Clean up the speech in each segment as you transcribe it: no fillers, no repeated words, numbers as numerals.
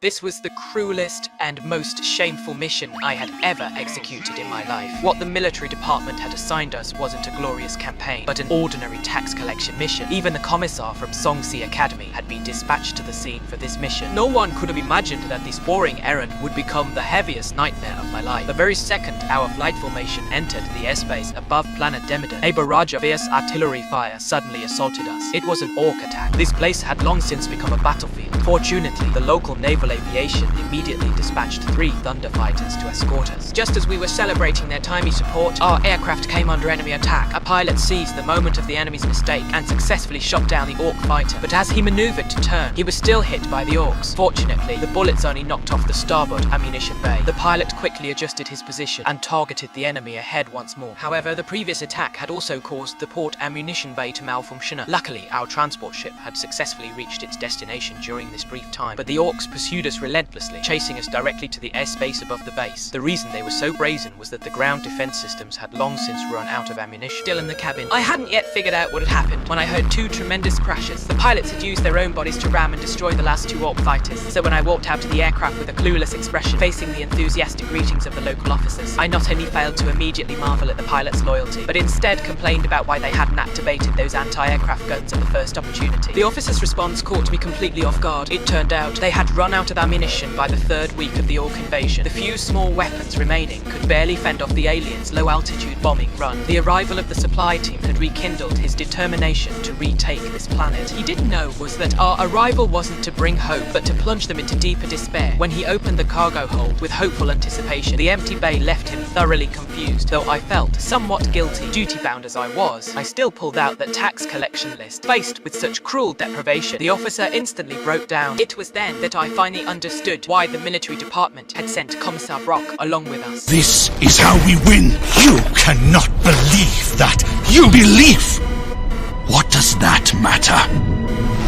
This was the cruelest and most shameful mission I had ever executed in my life. What the military department had assigned us wasn't a glorious campaign, but an ordinary tax collection mission. Even the commissar from Songsi Academy had been dispatched to the scene for this mission. No one could have imagined that this boring errand would become the heaviest nightmare of my life. The very second our flight formation entered the airspace above planet Demidon, a barrage of fierce artillery fire suddenly assaulted us. It was an orc attack. This place had long since become a battlefield. Fortunately, the local naval aviation immediately dispatched 3 Thunder fighters to escort us. Just as we were celebrating their timely support, our aircraft came under enemy attack. A pilot seized the moment of the enemy's mistake and successfully shot down the orc fighter, but as he maneuvered to turn, he was still hit by the orcs. Fortunately, the bullets only knocked off the starboard ammunition bay. The pilot quickly adjusted his position and targeted the enemy ahead once more. However, the previous attack had also caused the port ammunition bay to malfunction. Luckily, our transport ship had successfully reached its destination during this brief time, but the orcs pursued us relentlessly, chasing us directly to the airspace above the base. The reason they were so brazen was that the ground defense systems had long since run out of ammunition. Still in the cabin, I hadn't yet figured out what had happened when I heard 2 tremendous crashes. The pilots had used their own bodies to ram and destroy the last 2 orc fighters, so when I walked out to the aircraft with a clueless expression, facing the enthusiastic greetings of the local officers, I not only failed to immediately marvel at the pilots' loyalty, but instead complained about why they hadn't activated those anti-aircraft guns at the first opportunity. The officers' response caught me completely off guard. It turned out they had run out of ammunition by the 3rd week of the orc invasion. The few small weapons remaining could barely fend off the aliens' low-altitude bombing run. The arrival of the supply team had rekindled his determination to retake this planet. He didn't know was that our arrival wasn't to bring hope, but to plunge them into deeper despair. When he opened the cargo hold with hopeful anticipation, the empty bay left him thoroughly confused. Though I felt somewhat guilty, duty-bound as I was, I still pulled out the tax collection list. Faced with such cruel deprivation, the officer instantly broke down. It was then that I finally understood why the military department had sent Commissar Brock along with us. This is how we win. You cannot believe that. You believe. What does that matter?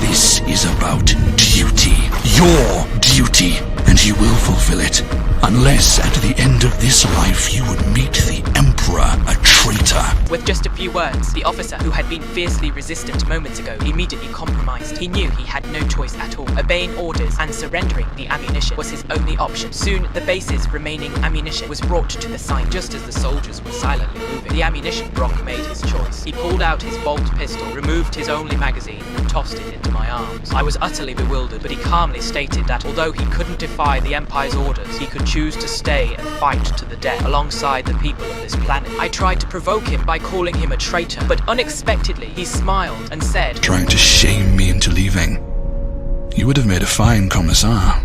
This is about duty. Your duty. And you will fulfill it. Unless at the end of this life you would meet the Emperor, a traitor. With just a few words, the officer, who had been fiercely resistant moments ago, immediately compromised. He knew he had no choice at all. Obeying orders and surrendering the ammunition was his only option. Soon, the base's remaining ammunition was brought to the site. Just as the soldiers were silently moving, the ammunition Brock made his choice. He pulled out his bolt pistol, removed his only magazine, and tossed it into my arms. I was utterly bewildered, but he calmly stated that although he couldn't defy the Empire's orders, he could choose to stay and fight to the death alongside the people of this planet. I tried to provoke him by calling him a traitor, but unexpectedly he smiled and said, Trying to shame me into leaving. You would have made a fine commissar.